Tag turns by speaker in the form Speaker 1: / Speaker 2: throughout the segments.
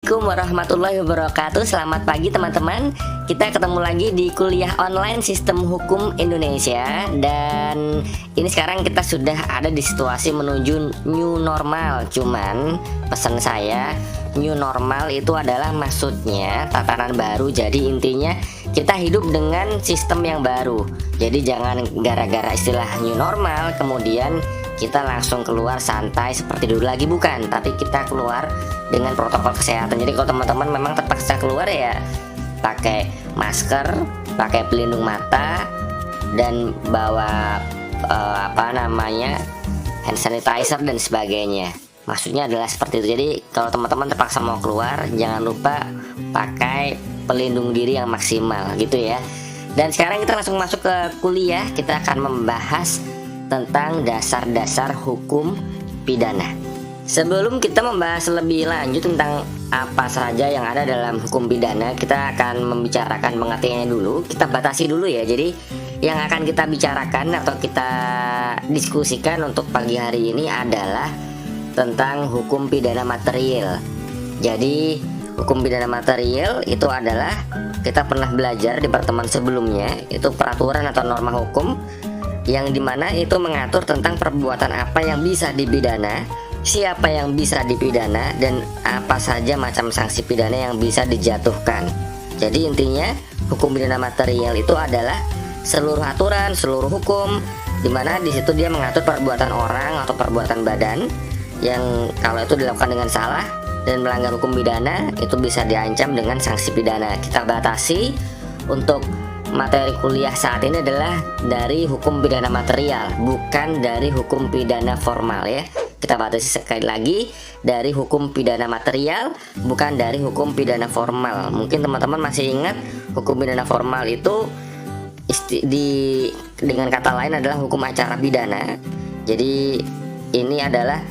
Speaker 1: Assalamualaikum warahmatullahi wabarakatuh. Selamat pagi teman-teman. Kita ketemu lagi di kuliah online Sistem Hukum Indonesia. Dan ini sekarang kita sudah ada di situasi menuju new normal. Cuman pesan saya, new normal itu adalah maksudnya tatanan baru. Jadi intinya kita hidup dengan sistem yang baru. Jadi jangan gara-gara istilah new normal kemudian kita langsung keluar santai seperti dulu lagi, bukan, tapi kita keluar dengan protokol kesehatan. Jadi kalau teman-teman memang terpaksa keluar ya pakai masker, pakai pelindung mata, dan bawa hand sanitizer dan sebagainya. Maksudnya adalah seperti itu. Jadi kalau teman-teman terpaksa mau keluar, jangan lupa pakai pelindung diri yang maksimal gitu ya. Dan sekarang kita langsung masuk ke kuliah. Kita akan membahas tentang dasar-dasar hukum pidana. Sebelum kita membahas lebih lanjut tentang apa saja yang ada dalam hukum pidana, kita akan membicarakan pengertiannya dulu. Kita batasi dulu ya. Jadi yang akan kita bicarakan atau kita diskusikan untuk pagi hari ini adalah tentang hukum pidana material. Jadi hukum pidana material itu adalah, kita pernah belajar di pertemuan sebelumnya, itu peraturan atau norma hukum yang dimana itu mengatur tentang perbuatan apa yang bisa dipidana, siapa yang bisa dipidana, dan apa saja macam sanksi pidana yang bisa dijatuhkan. Jadi intinya hukum pidana material itu adalah seluruh aturan, seluruh hukum, dimana di situ dia mengatur perbuatan orang atau perbuatan badan yang kalau itu dilakukan dengan salah dan melanggar hukum pidana itu bisa diancam dengan sanksi pidana. Kita batasi untuk materi kuliah saat ini adalah dari hukum pidana material, bukan dari hukum pidana formal ya. Kita batasi sekali lagi, dari hukum pidana material, bukan dari hukum pidana formal. Mungkin teman-teman masih ingat hukum pidana formal itu dengan kata lain adalah hukum acara pidana. Jadi ini adalah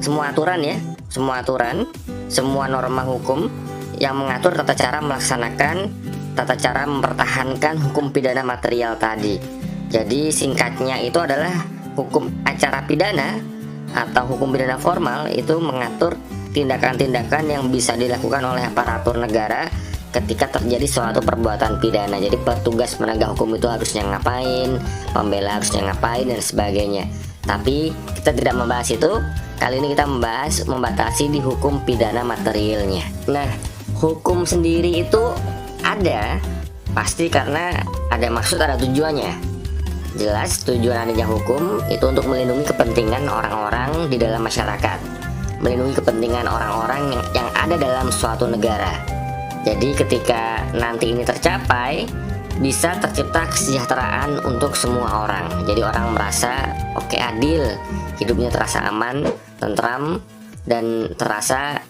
Speaker 1: semua aturan ya, semua norma hukum yang mengatur tata cara melaksanakan, tata cara mempertahankan hukum pidana material tadi. Jadi singkatnya itu adalah hukum acara pidana atau hukum pidana formal itu mengatur tindakan-tindakan yang bisa dilakukan oleh aparatur negara ketika terjadi suatu perbuatan pidana. Jadi petugas penegak hukum itu harusnya ngapain, pembela harusnya ngapain, dan sebagainya. Tapi kita tidak membahas itu. Kali ini kita membatasi di hukum pidana materialnya. Nah, hukum sendiri itu ada pasti karena ada maksud, ada tujuannya. Jelas tujuan adanya hukum itu untuk melindungi kepentingan orang-orang di dalam masyarakat, melindungi kepentingan orang-orang yang ada dalam suatu negara. Jadi ketika nanti ini tercapai, bisa tercipta kesejahteraan untuk semua orang. Jadi orang merasa oke, adil, hidupnya terasa aman, tentram, dan terasa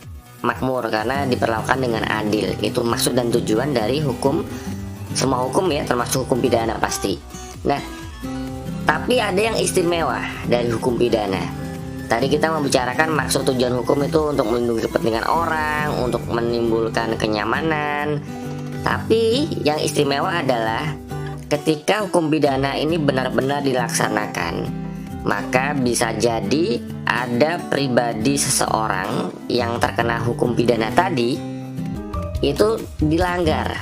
Speaker 1: makmur karena diperlakukan dengan adil. Itu maksud dan tujuan dari hukum, semua hukum ya, termasuk hukum pidana pasti. Nah, tapi ada yang istimewa dari hukum pidana. Tadi kita membicarakan maksud tujuan hukum itu untuk melindungi kepentingan orang, untuk menimbulkan kenyamanan. Tapi yang istimewa adalah ketika hukum pidana ini benar-benar dilaksanakan, maka bisa jadi ada pribadi seseorang yang terkena hukum pidana tadi itu dilanggar.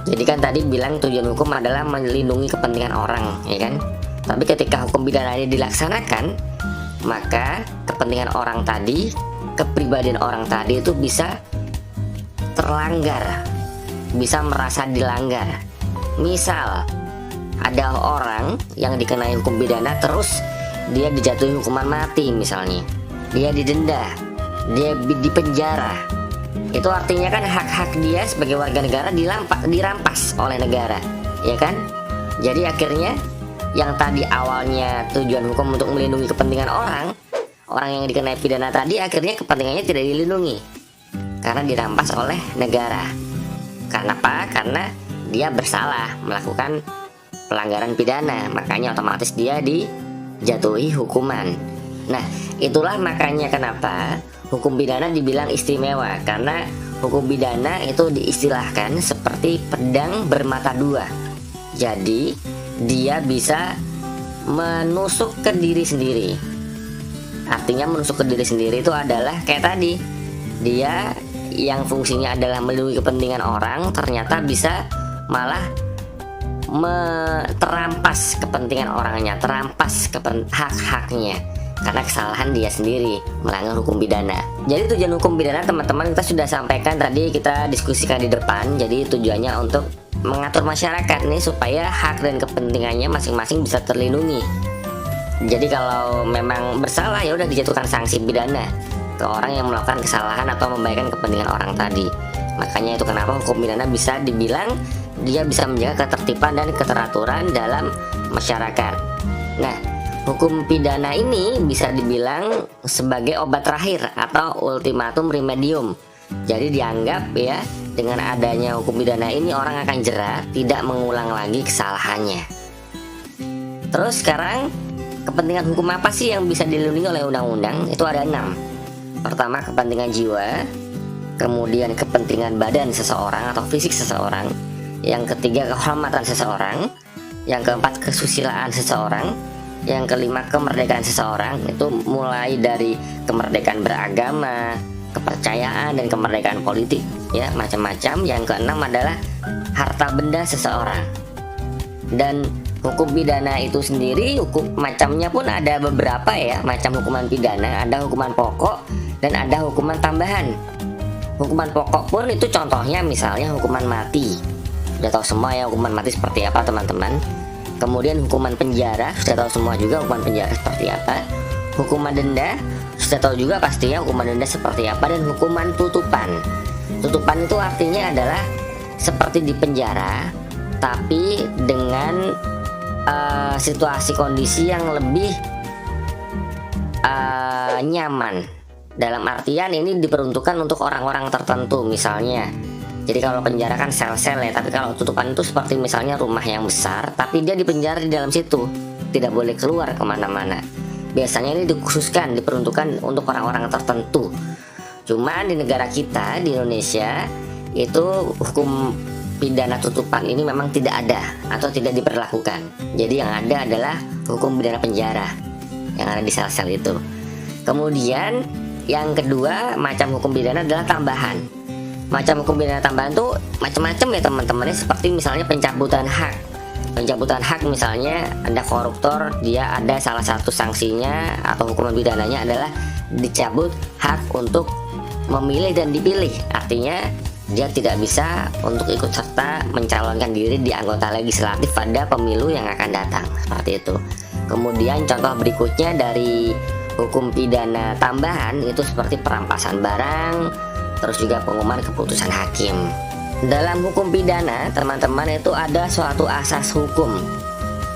Speaker 1: Jadi kan tadi bilang tujuan hukum adalah melindungi kepentingan orang, ya kan? Tapi ketika hukum pidana ini dilaksanakan, maka kepentingan orang tadi, kepribadian orang tadi itu bisa terlanggar, bisa merasa dilanggar. Misal ada orang yang dikenai hukum pidana, terus dia dijatuhi hukuman mati misalnya, dia didenda, dia dipenjara. Itu artinya kan hak-hak dia sebagai warga negara dirampas oleh negara, ya kan? Jadi akhirnya yang tadi awalnya tujuan hukum untuk melindungi kepentingan orang yang dikenai pidana tadi, akhirnya kepentingannya tidak dilindungi karena dirampas oleh negara. Karena apa? Karena dia bersalah melakukan pelanggaran pidana, makanya otomatis dia dijatuhi hukuman. Nah, itulah makanya kenapa hukum pidana dibilang istimewa, karena hukum pidana itu diistilahkan seperti pedang bermata dua. Jadi dia bisa menusuk ke diri sendiri. Artinya menusuk ke diri sendiri itu adalah kayak tadi, dia yang fungsinya adalah melindungi kepentingan orang ternyata bisa malah terampas kepentingan orangnya, terampas hak-haknya karena kesalahan dia sendiri melanggar hukum pidana. Jadi tujuan hukum pidana teman-teman kita sudah sampaikan tadi, kita diskusikan di depan. Jadi tujuannya untuk mengatur masyarakat nih supaya hak dan kepentingannya masing-masing bisa terlindungi. Jadi kalau memang bersalah ya udah dijatuhkan sanksi pidana ke orang yang melakukan kesalahan atau membahayakan kepentingan orang tadi. Makanya itu kenapa hukum pidana bisa dibilang dia bisa menjaga ketertiban dan keteraturan dalam masyarakat. Nah, hukum pidana ini bisa dibilang sebagai obat terakhir atau ultimatum remedium. Jadi dianggap ya, dengan adanya hukum pidana ini orang akan jera, tidak mengulang lagi kesalahannya. Terus sekarang kepentingan hukum apa sih yang bisa dilindungi oleh undang-undang? Itu ada 6. Pertama, kepentingan jiwa. Kemudian kepentingan badan seseorang atau fisik seseorang. Yang ketiga, kehormatan seseorang. Yang keempat, kesusilaan seseorang. Yang kelima, kemerdekaan seseorang. Itu mulai dari kemerdekaan beragama, kepercayaan, dan kemerdekaan politik ya, macam-macam. Yang keenam adalah harta benda seseorang. Dan hukum pidana itu sendiri hukum macamnya pun ada beberapa ya, macam hukuman pidana. Ada hukuman pokok dan ada hukuman tambahan. Hukuman pokok pun itu contohnya misalnya hukuman mati. Sudah tahu semua ya hukuman mati seperti apa teman-teman. Kemudian hukuman penjara, sudah tahu semua juga hukuman penjara seperti apa. Hukuman denda, sudah tahu juga pastinya hukuman denda seperti apa. Dan hukuman tutupan. Tutupan itu artinya adalah seperti di penjara, tapi dengan situasi kondisi yang lebih nyaman. Dalam artian ini diperuntukkan untuk orang-orang tertentu misalnya. Jadi kalau penjara kan sel-sel ya, tapi kalau tutupan itu seperti misalnya rumah yang besar, tapi dia dipenjara di dalam situ, tidak boleh keluar kemana-mana. Biasanya ini dikhususkan, diperuntukkan untuk orang-orang tertentu. Cuman di negara kita, di Indonesia, itu hukum pidana tutupan ini memang tidak ada atau tidak diberlakukan. Jadi yang ada adalah hukum pidana penjara yang ada di sel-sel itu. Kemudian yang kedua macam hukum pidana adalah tambahan. Macam hukum pidana tambahan tuh macam-macam ya teman-teman, seperti misalnya pencabutan hak. Pencabutan hak misalnya ada koruptor, dia ada salah satu sanksinya atau hukuman pidananya adalah dicabut hak untuk memilih dan dipilih. Artinya dia tidak bisa untuk ikut serta mencalonkan diri di anggota legislatif pada pemilu yang akan datang, seperti itu. Kemudian contoh berikutnya dari hukum pidana tambahan itu seperti perampasan barang, terus juga pengumuman keputusan hakim. Dalam hukum pidana teman-teman itu ada suatu asas hukum,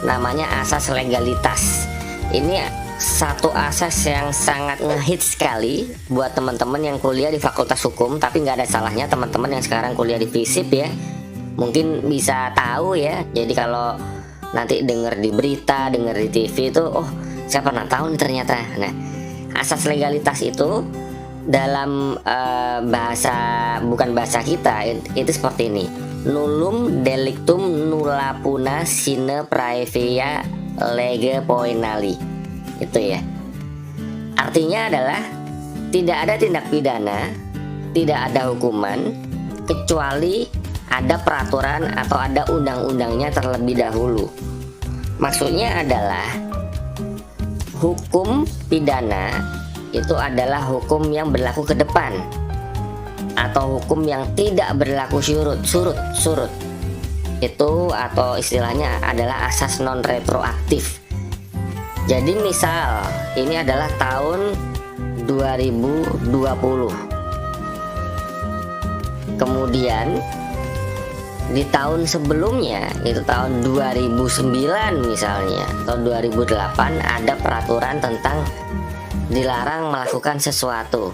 Speaker 1: namanya asas legalitas. Ini satu asas yang sangat ngehits sekali buat teman-teman yang kuliah di Fakultas Hukum, tapi nggak ada salahnya teman-teman yang sekarang kuliah di FISIP ya, mungkin bisa tahu ya. Jadi kalau nanti dengar di berita, dengar di TV itu, oh saya pernah tahu nih ternyata. Nah, asas legalitas itu dalam bukan bahasa kita itu seperti ini: nullum delictum nulla puna sine praevia lege poenali. Itu ya, artinya adalah tidak ada tindak pidana, tidak ada hukuman kecuali ada peraturan atau ada undang-undangnya terlebih dahulu. Maksudnya adalah hukum pidana itu adalah hukum yang berlaku ke depan atau hukum yang tidak berlaku surut. Itu atau istilahnya adalah asas non retroaktif. Jadi misal ini adalah tahun 2020. Kemudian di tahun sebelumnya itu tahun 2009 misalnya atau 2008 ada peraturan tentang dilarang melakukan sesuatu.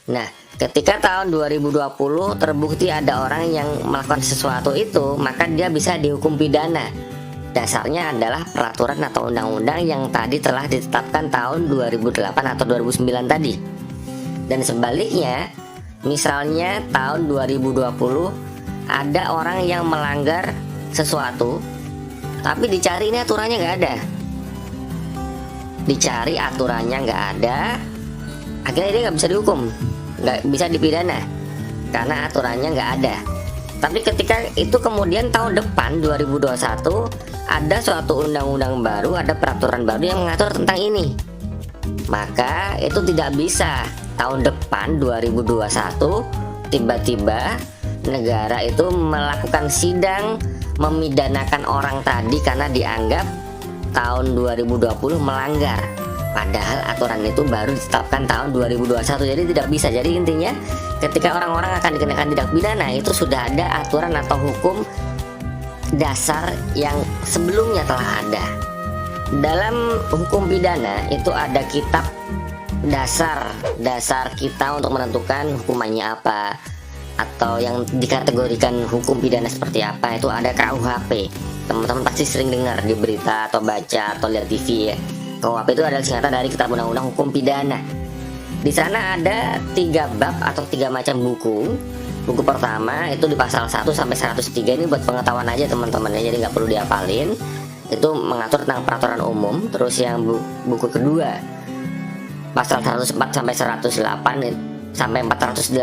Speaker 1: Nah, ketika tahun 2020 terbukti ada orang yang melakukan sesuatu itu, maka dia bisa dihukum pidana. Dasarnya adalah peraturan atau undang-undang yang tadi telah ditetapkan tahun 2008 atau 2009 tadi. Dan sebaliknya, misalnya tahun 2020 ada orang yang melanggar sesuatu, tapi dicari ini aturannya nggak ada. Dicari aturannya nggak ada, akhirnya dia nggak bisa dihukum. nggak bisa dipidana karena aturannya nggak ada. Tapi ketika itu kemudian tahun depan 2021 ada suatu undang-undang baru, ada peraturan baru yang mengatur tentang ini, maka itu tidak bisa tahun depan 2021 tiba-tiba negara itu melakukan sidang memidanakan orang tadi karena dianggap tahun 2020 melanggar, padahal aturan itu baru ditetapkan tahun 2021. Jadi tidak bisa. Jadi intinya ketika orang-orang akan dikenakan tindak pidana itu sudah ada aturan atau hukum dasar yang sebelumnya telah ada. Dalam hukum pidana itu ada kitab dasar kita untuk menentukan hukumannya apa, atau yang dikategorikan hukum pidana seperti apa, itu ada KUHP. Teman-teman pasti sering dengar di berita atau baca atau lihat TV ya. KUHP itu adalah singkatan dari Kitab Undang-Undang Hukum Pidana. Di sana ada 3 bab atau 3 macam buku. Buku pertama itu di pasal 1 sampai 103, ini buat pengetahuan aja teman-teman ya, jadi nggak perlu dihafalin. Itu mengatur tentang peraturan umum. Terus yang buku kedua pasal 104 sampai 108 sampai 400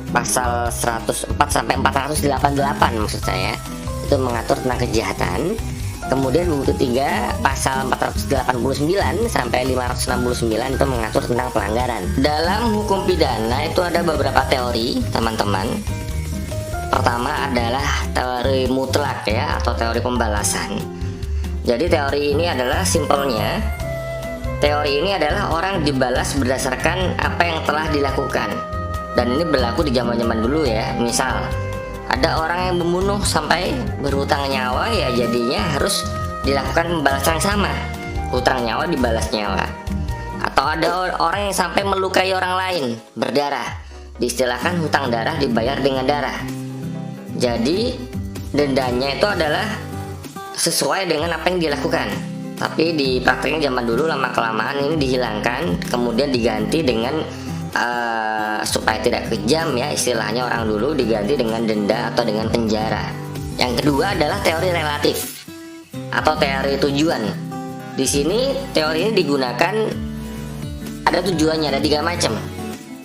Speaker 1: pasal 104 sampai 488 maksud saya, itu mengatur tentang kejahatan. Kemudian buku ketiga pasal 489 sampai 569 itu mengatur tentang pelanggaran. Dalam hukum pidana itu ada beberapa teori teman-teman. Pertama adalah teori mutlak ya, atau teori pembalasan. Jadi teori ini adalah simpelnya, teori ini adalah orang dibalas berdasarkan apa yang telah dilakukan. Dan ini berlaku di zaman-zaman dulu ya. Misal ada orang yang membunuh sampai berhutang nyawa, ya jadinya harus dilakukan pembalasan yang sama, hutang nyawa dibalas nyawa. Atau ada orang yang sampai melukai orang lain berdarah, diistilahkan hutang darah dibayar dengan darah. Jadi dendanya itu adalah sesuai dengan apa yang dilakukan. Tapi di prakteknya zaman dulu lama kelamaan ini dihilangkan, kemudian diganti dengan supaya tidak kejam ya, istilahnya orang dulu diganti dengan denda atau dengan penjara. Yang kedua adalah teori relatif atau teori tujuan. Di sini teori ini digunakan, ada tujuannya, ada 3 macam.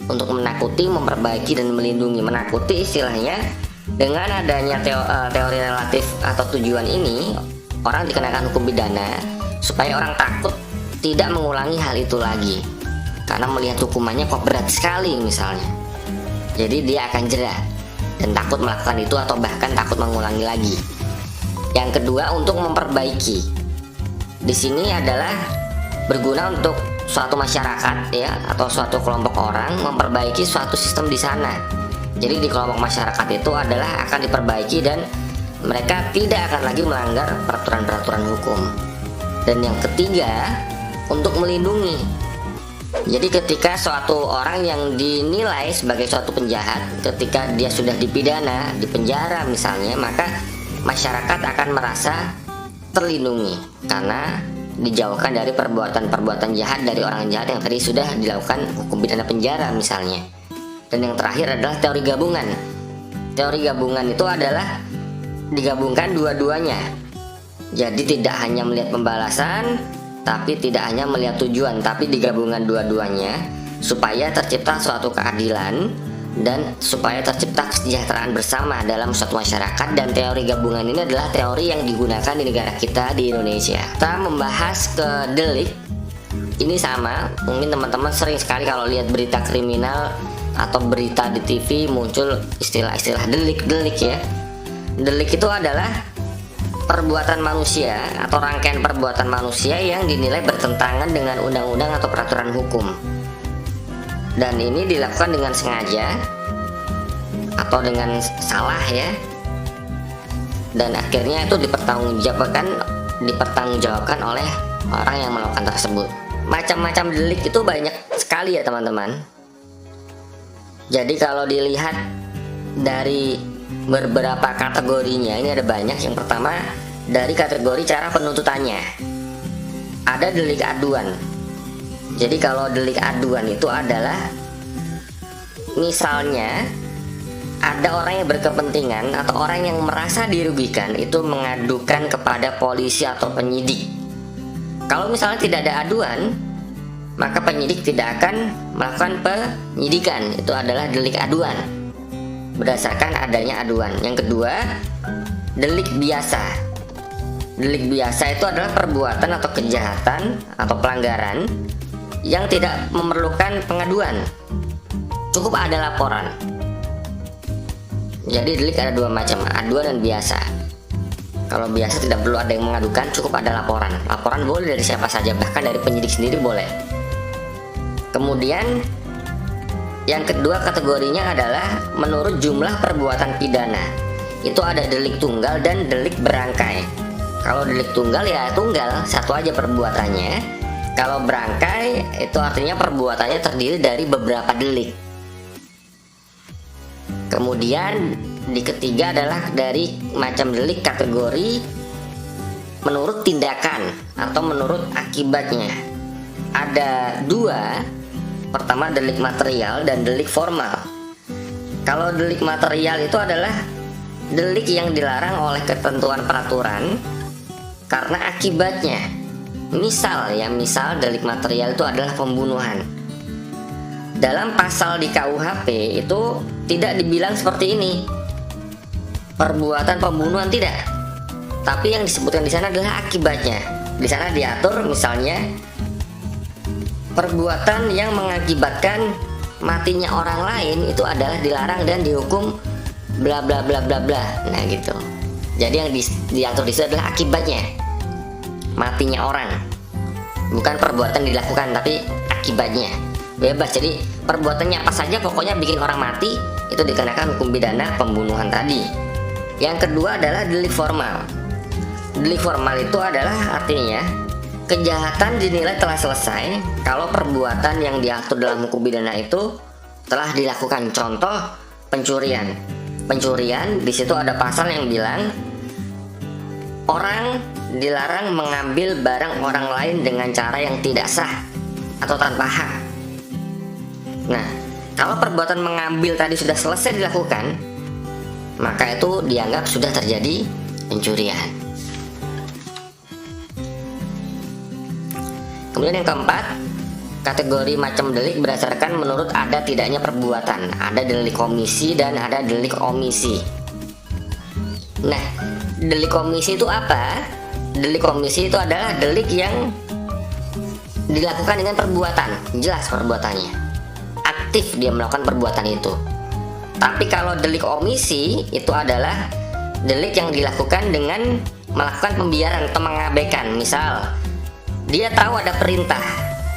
Speaker 1: Untuk menakuti, memperbaiki, dan melindungi. Menakuti istilahnya dengan adanya teori relatif atau tujuan ini, orang dikenakan hukum pidana supaya orang takut tidak mengulangi hal itu lagi. Karena melihat hukumannya kok berat sekali misalnya, jadi dia akan jera dan takut melakukan itu atau bahkan takut mengulangi lagi. Yang kedua untuk memperbaiki. Di sini adalah berguna untuk suatu masyarakat ya, atau suatu kelompok orang memperbaiki suatu sistem di sana. Jadi di kelompok masyarakat itu adalah akan diperbaiki dan mereka tidak akan lagi melanggar peraturan-peraturan hukum. Dan yang ketiga untuk melindungi. Jadi ketika suatu orang yang dinilai sebagai suatu penjahat, ketika dia sudah dipidana, dipenjara misalnya, maka masyarakat akan merasa terlindungi karena dijauhkan dari perbuatan-perbuatan jahat dari orang jahat yang tadi sudah dilakukan hukum pidana penjara misalnya. Dan yang terakhir adalah teori gabungan. Teori gabungan itu adalah digabungkan dua-duanya. Jadi tidak hanya melihat pembalasan, tapi tidak hanya melihat tujuan, tapi digabungkan dua-duanya supaya tercipta suatu keadilan dan supaya tercipta kesejahteraan bersama dalam suatu masyarakat. Dan teori gabungan ini adalah teori yang digunakan di negara kita, di Indonesia. Kita membahas ke delik ini sama, mungkin teman-teman sering sekali kalau lihat berita kriminal atau berita di TV muncul istilah-istilah delik ya. Delik itu adalah perbuatan manusia atau rangkaian perbuatan manusia yang dinilai bertentangan dengan undang-undang atau peraturan hukum, dan ini dilakukan dengan sengaja atau dengan salah ya, dan akhirnya itu dipertanggungjawabkan oleh orang yang melakukan tersebut. Macam-macam delik itu banyak sekali ya teman-teman. Jadi kalau dilihat dari beberapa kategorinya, ini ada banyak. Yang pertama dari kategori cara penuntutannya, ada delik aduan. Jadi kalau delik aduan itu adalah misalnya ada orang yang berkepentingan atau orang yang merasa dirugikan itu mengadukan kepada polisi atau penyidik. Kalau misalnya tidak ada aduan, maka penyidik tidak akan melakukan penyidikan. Itu adalah delik aduan, berdasarkan adanya aduan. Yang kedua, delik biasa. Delik biasa itu adalah perbuatan atau kejahatan atau pelanggaran yang tidak memerlukan pengaduan, cukup ada laporan. Jadi delik ada dua macam, aduan dan biasa. Kalau biasa tidak perlu ada yang mengadukan, cukup ada laporan. Laporan boleh dari siapa saja, bahkan dari penyidik sendiri boleh. Kemudian yang kedua kategorinya adalah menurut jumlah perbuatan pidana. Itu ada delik tunggal dan delik berangkai. Kalau delik tunggal ya tunggal, satu aja perbuatannya. Kalau berangkai itu artinya perbuatannya terdiri dari beberapa delik. Kemudian di ketiga adalah dari macam delik kategori menurut tindakan atau menurut akibatnya. Ada dua, pertama delik material dan delik formal. Kalau delik material itu adalah delik yang dilarang oleh ketentuan peraturan karena akibatnya. Misal delik material itu adalah pembunuhan. Dalam pasal di KUHP itu tidak dibilang seperti ini, perbuatan pembunuhan tidak, tapi yang disebutkan di sana adalah akibatnya. Di sana diatur misalnya perbuatan yang mengakibatkan matinya orang lain itu adalah dilarang dan dihukum bla bla bla bla bla. Nah gitu. Jadi yang diatur di situ adalah akibatnya, matinya orang, bukan perbuatan dilakukan tapi akibatnya. Bebas, jadi perbuatannya apa saja pokoknya bikin orang mati itu dikenakan hukum pidana pembunuhan tadi. Yang kedua adalah delik formal. Delik formal itu adalah artinya kejahatan dinilai telah selesai kalau perbuatan yang diatur dalam hukum pidana itu telah dilakukan. Contoh pencurian. Pencurian di situ ada pasal yang bilang orang dilarang mengambil barang orang lain dengan cara yang tidak sah atau tanpa hak. Nah, kalau perbuatan mengambil tadi sudah selesai dilakukan, maka itu dianggap sudah terjadi pencurian. Kemudian yang keempat, kategori macam delik berdasarkan menurut ada tidaknya perbuatan. Ada delik komisi dan ada delik omisi. Nah, delik komisi itu apa? Delik komisi itu adalah delik yang dilakukan dengan perbuatan, jelas perbuatannya, aktif dia melakukan perbuatan itu. Tapi kalau delik omisi itu adalah delik yang dilakukan dengan melakukan pembiaran atau mengabaikan. Misal dia tahu ada perintah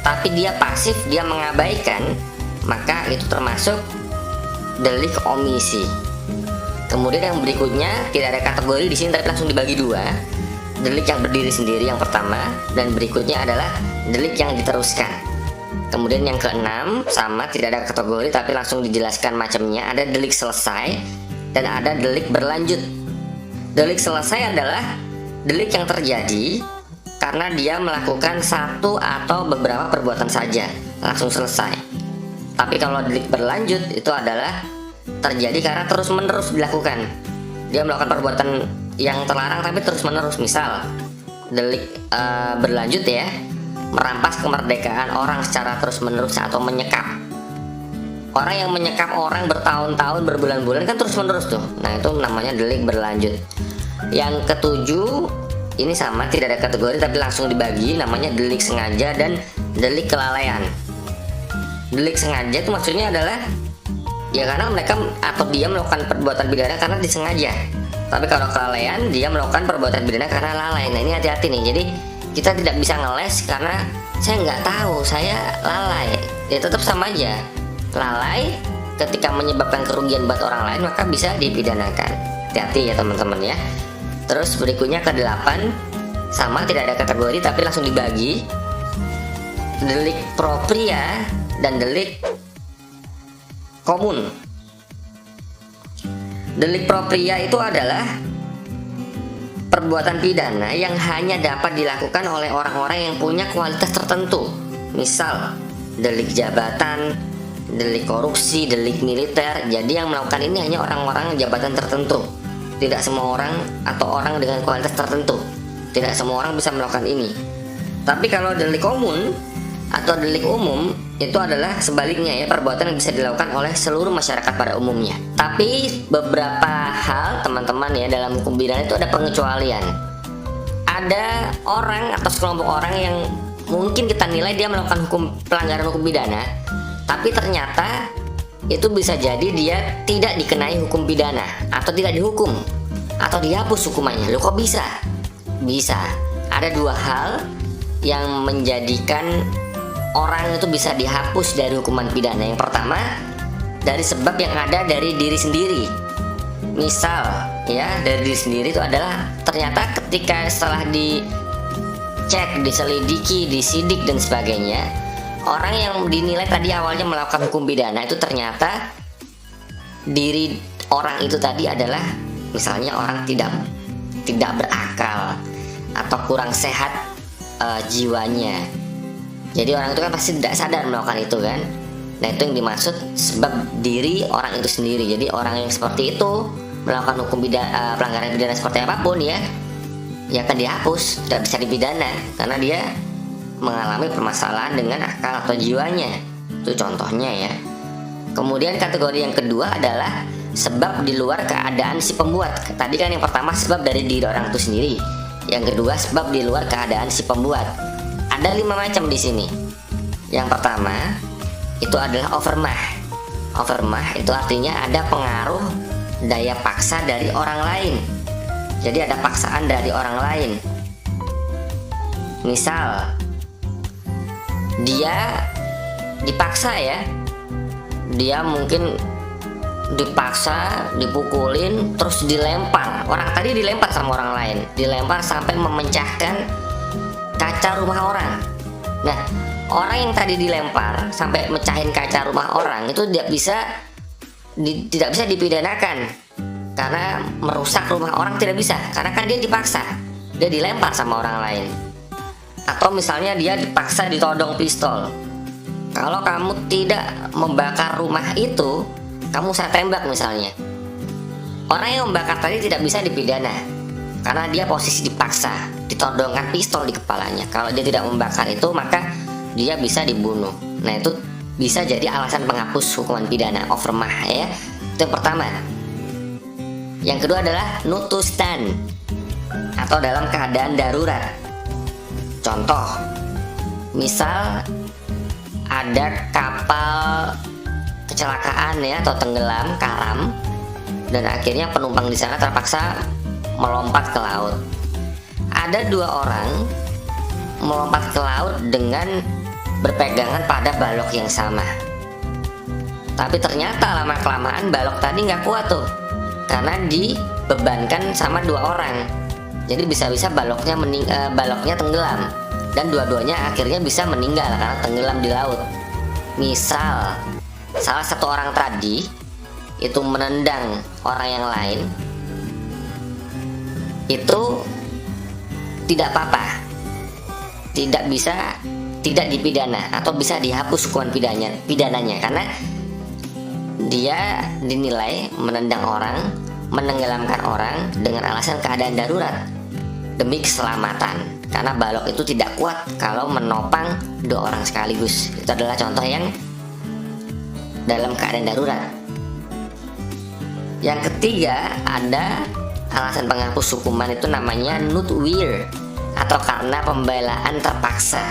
Speaker 1: tapi dia pasif, dia mengabaikan, maka itu termasuk delik omisi. Kemudian yang berikutnya tidak ada kategori di sini tapi langsung dibagi dua. Delik yang berdiri sendiri yang pertama, dan berikutnya adalah delik yang diteruskan. Kemudian yang keenam sama, tidak ada kategori tapi langsung dijelaskan macamnya. Ada delik selesai dan ada delik berlanjut. Delik selesai adalah delik yang terjadi karena dia melakukan satu atau beberapa perbuatan saja, langsung selesai. Tapi kalau delik berlanjut itu adalah terjadi karena terus menerus dilakukan. Dia melakukan perbuatan yang terlarang tapi terus menerus. Misal delik berlanjut ya, merampas kemerdekaan orang secara terus menerus atau menyekap. Orang yang menyekap orang bertahun-tahun, berbulan-bulan kan terus menerus tuh. Nah itu namanya delik berlanjut. Yang ketujuh ini sama, tidak ada kategori tapi langsung dibagi, namanya delik sengaja dan delik kelalaian. Delik sengaja itu maksudnya adalah ya karena mereka atau dia melakukan perbuatan pidana karena disengaja. Tapi kalau kelalaian, dia melakukan perbuatan pidana karena lalai. Nah ini hati-hati nih, jadi kita tidak bisa ngeles karena saya nggak tahu, saya lalai. Ya tetap sama aja, lalai ketika menyebabkan kerugian buat orang lain maka bisa dipidanakan. Hati-hati ya teman-teman ya. Terus berikutnya ke-8 sama, tidak ada kategori tapi langsung dibagi, delik propria dan delik komun. Delik propria itu adalah perbuatan pidana yang hanya dapat dilakukan oleh orang-orang yang punya kualitas tertentu. Misal delik jabatan, delik korupsi, delik militer. Jadi yang melakukan ini hanya orang-orang jabatan tertentu. Tidak semua orang atau orang dengan kualitas tertentu. Tidak semua orang bisa melakukan ini. Tapi kalau delik komun atau delik umum itu adalah sebaliknya ya, perbuatan yang bisa dilakukan oleh seluruh masyarakat pada umumnya. Tapi beberapa hal teman-teman ya, dalam hukum pidana itu ada pengecualian. Ada orang atau sekelompok orang yang mungkin kita nilai dia melakukan pelanggaran hukum pidana, tapi ternyata itu bisa jadi dia tidak dikenai hukum pidana atau tidak dihukum atau dihapus hukumannya. Loh, kok bisa? Bisa. Ada dua hal yang menjadikan orang itu bisa dihapus dari hukuman pidana. Yang pertama, dari sebab yang ada dari diri sendiri. Misal ya, dari diri sendiri itu adalah ternyata ketika setelah dicek, diselidiki, disidik dan sebagainya, orang yang dinilai tadi awalnya melakukan hukum pidana itu ternyata diri orang itu tadi adalah misalnya orang tidak berakal atau kurang sehat jiwanya. Jadi orang itu kan pasti tidak sadar melakukan itu kan. Nah, itu yang dimaksud sebab diri orang itu sendiri. Jadi orang yang seperti itu melakukan pelanggaran pidana seperti apapun ya, ya akan dihapus, tidak bisa dipidana karena dia mengalami permasalahan dengan akal atau jiwanya. Itu contohnya ya. Kemudian kategori yang kedua adalah sebab di luar keadaan si pembuat. Tadi kan yang pertama sebab dari diri orang itu sendiri. Yang kedua sebab di luar keadaan si pembuat. Ada 5 macam di sini. Yang pertama itu adalah overmah. Overmah itu artinya ada pengaruh daya paksa dari orang lain. Jadi ada paksaan dari orang lain. Misal dia dipaksa ya, dia mungkin dipaksa, dipukulin, terus dilempar. Orang tadi dilempar sama orang lain, dilempar sampai memecahkan kaca rumah orang. Nah, orang yang tadi dilempar sampai mecahin kaca rumah orang itu tidak bisa dipidanakan karena merusak rumah orang, tidak bisa karena kan dia dipaksa, dia dilempar sama orang lain. Atau misalnya dia dipaksa ditodong pistol. Kalau kamu tidak membakar rumah itu, kamu saya tembak misalnya. Orang yang membakar tadi tidak bisa dipidana karena dia posisi dipaksa, ditodongkan pistol di kepalanya. Kalau dia tidak membakar itu, maka dia bisa dibunuh. Nah, itu bisa jadi alasan penghapus hukuman pidana, overmah ya. Itu yang pertama. Yang kedua adalah nutustan atau dalam keadaan darurat. Contoh, misal ada kapal kecelakaan ya atau tenggelam, karam, dan akhirnya penumpang di sana terpaksa melompat ke laut. Ada 2 orang melompat ke laut dengan berpegangan pada balok yang sama. Tapi ternyata lama-kelamaan balok tadi nggak kuat tuh, karena dibebankan sama 2 orang. Jadi bisa-bisa baloknya tenggelam dan dua-duanya akhirnya bisa meninggal karena tenggelam di laut. Misal salah satu orang tadi itu menendang orang yang lain, itu tidak apa-apa, tidak dipidana atau bisa dihapus hukuman pidananya karena dia dinilai menendang orang, menenggelamkan orang dengan alasan keadaan darurat demi keselamatan, karena balok itu tidak kuat kalau menopang 2 orang sekaligus. Itu adalah contoh yang dalam keadaan darurat. Yang ketiga, ada alasan penghapus hukuman itu namanya nutwir atau karena pembelaan terpaksa.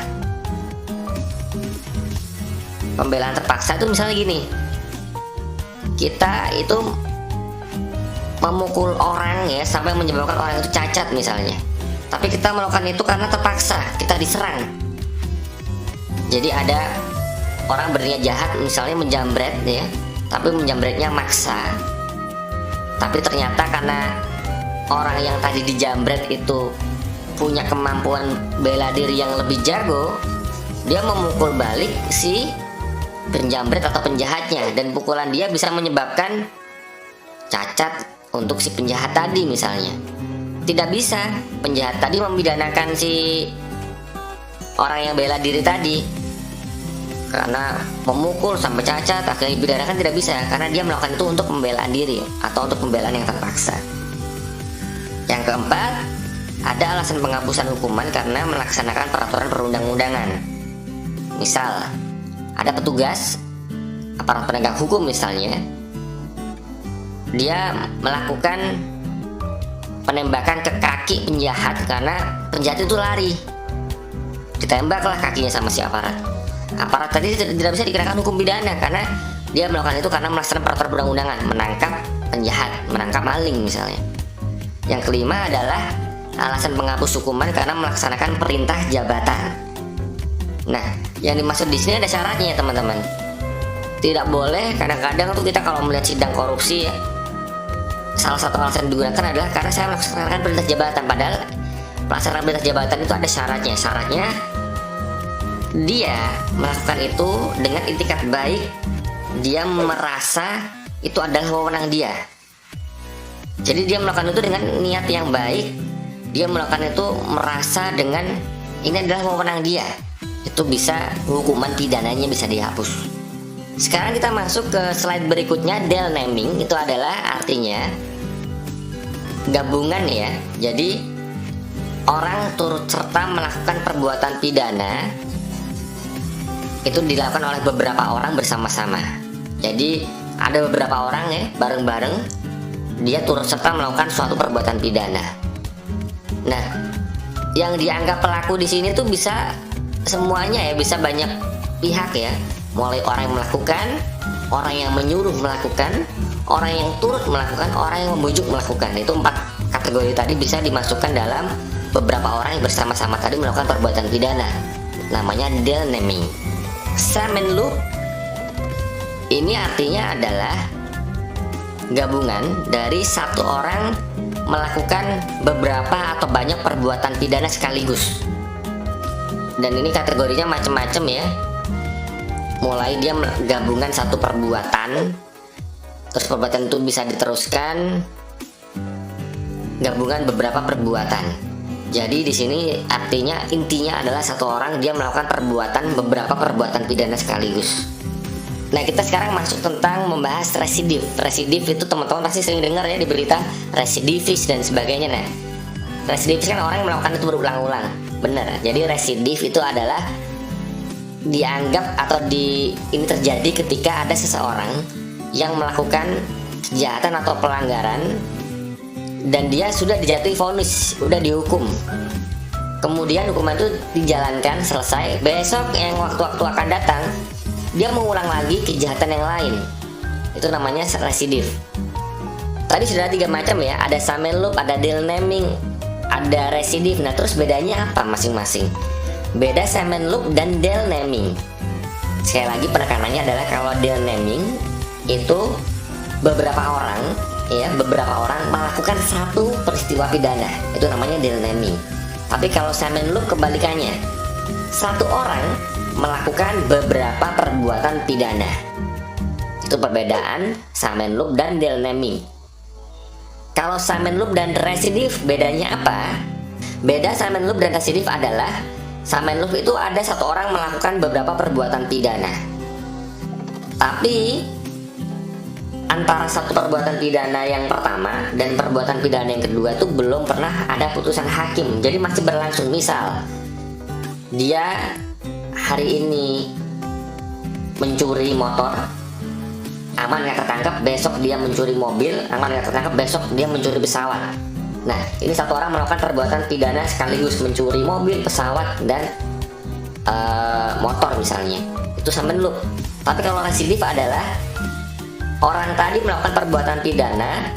Speaker 1: Pembelaan terpaksa itu misalnya gini, kita itu memukul orang ya sampai menyebabkan orang itu cacat misalnya, tapi kita melakukan itu karena terpaksa, kita diserang. Jadi ada orang berniat jahat misalnya menjambret ya, tapi menjambretnya maksa, tapi ternyata karena orang yang tadi dijambret itu punya kemampuan bela diri yang lebih jago, dia memukul balik si penjambret atau penjahatnya, dan pukulan dia bisa menyebabkan cacat untuk si penjahat tadi misalnya. Tidak bisa penjahat tadi memidanakan si orang yang bela diri tadi karena memukul sampai cacat, akhirnya dipidanakan, tidak bisa karena dia melakukan itu untuk pembelaan diri atau untuk pembelaan yang terpaksa. Yang keempat, ada alasan penghapusan hukuman karena melaksanakan peraturan perundang-undangan. Misal ada petugas aparat penegak hukum misalnya, dia melakukan penembakan ke kaki penjahat karena penjahat itu lari, ditembaklah kakinya sama si aparat. Aparat tadi tidak bisa dikenakan hukum pidana karena dia melakukan itu karena melaksanakan peraturan perundang-undangan, menangkap penjahat, menangkap maling misalnya. Yang kelima adalah alasan penghapus hukuman karena melaksanakan perintah jabatan. Nah, yang dimaksud di sini ada syaratnya ya teman-teman. Tidak boleh, kadang-kadang tuh kita kalau melihat sidang korupsi ya, salah satu alasan digunakan adalah karena saya melaksanakan perintah jabatan. Padahal pelaksanaan perintah jabatan itu ada syaratnya. Syaratnya dia melakukan itu dengan itikat baik, dia merasa itu adalah wewenang dia. Jadi dia melakukan itu dengan niat yang baik, dia melakukan itu merasa dengan ini adalah wewenang dia. Itu bisa, hukuman pidananya bisa dihapus. Sekarang kita masuk ke slide berikutnya. Del naming itu adalah artinya gabungan ya. Jadi orang turut serta melakukan perbuatan pidana itu dilakukan oleh beberapa orang bersama-sama. Jadi ada beberapa orang ya bareng-bareng dia turut serta melakukan suatu perbuatan pidana. Nah, yang dianggap pelaku di sini tuh bisa semuanya ya, bisa banyak pihak ya. Mulai orang yang melakukan, orang yang menyuruh melakukan, orang yang turut melakukan, orang yang membujuk melakukan. Itu 4 kategori tadi bisa dimasukkan dalam beberapa orang yang bersama-sama tadi melakukan perbuatan pidana. Namanya del naming. Sammenloop ini artinya adalah gabungan dari satu orang melakukan beberapa atau banyak perbuatan pidana sekaligus. Dan ini kategorinya macam-macam ya. Mulai dia gabungan satu perbuatan, terus perbuatan itu bisa diteruskan gabungan beberapa perbuatan. Jadi di sini artinya intinya adalah satu orang dia melakukan beberapa perbuatan pidana sekaligus. Nah, kita sekarang masuk tentang membahas residif. Residif itu teman-teman pasti sering dengar ya di berita, residivis dan sebagainya. Nah, residivis kan orang yang melakukan itu berulang-ulang. Benar. Jadi residif itu adalah dianggap atau ini terjadi ketika ada seseorang yang melakukan kejahatan atau pelanggaran dan dia sudah dijatuhi vonis, sudah dihukum. Kemudian hukuman itu dijalankan selesai, besok yang waktu-waktu akan datang dia mengulang lagi kejahatan yang lain. Itu namanya residif. Tadi sudah 3 macam ya, ada Sammenloop, ada del naming, ada residif. Nah, terus bedanya apa masing-masing? Beda Sammenloop dan del naming. Sekali lagi penekanannya adalah kalau del naming itu beberapa orang melakukan satu peristiwa pidana, itu namanya del naming. Tapi kalau Sammenloop kebalikannya, satu orang melakukan beberapa perbuatan pidana. Itu perbedaan Sammenloop dan del naming. Kalau Sammenloop dan residif bedanya apa? Beda Sammenloop dan residif adalah Sammenloop itu ada satu orang melakukan beberapa perbuatan pidana, tapi antara satu perbuatan pidana yang pertama dan perbuatan pidana yang kedua itu belum pernah ada putusan hakim. Jadi masih berlangsung. Misal dia hari ini mencuri motor, aman nggak ketangkep, besok dia mencuri mobil, aman nggak ketangkep, besok dia mencuri pesawat. Nah, ini satu orang melakukan perbuatan pidana sekaligus mencuri mobil, pesawat, dan motor misalnya. Itu Sammenloop. Tapi kalau residif adalah orang tadi melakukan perbuatan pidana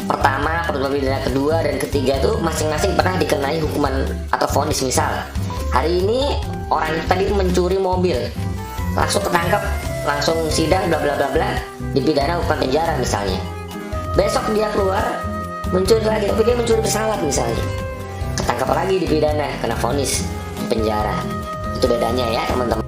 Speaker 1: pertama, perbuatan pidana kedua, dan ketiga itu masing-masing pernah dikenai hukuman atau vonis. Misal hari ini orang tadi mencuri mobil, langsung ketangkep, langsung sidang, bla bla bla bla, dipidana hukuman penjara misalnya. Besok dia keluar mencuri lagi, tapi dia mencuri pesawat misalnya, ketangkap lagi, dipidana, kena vonis penjara. Itu bedanya ya teman-teman.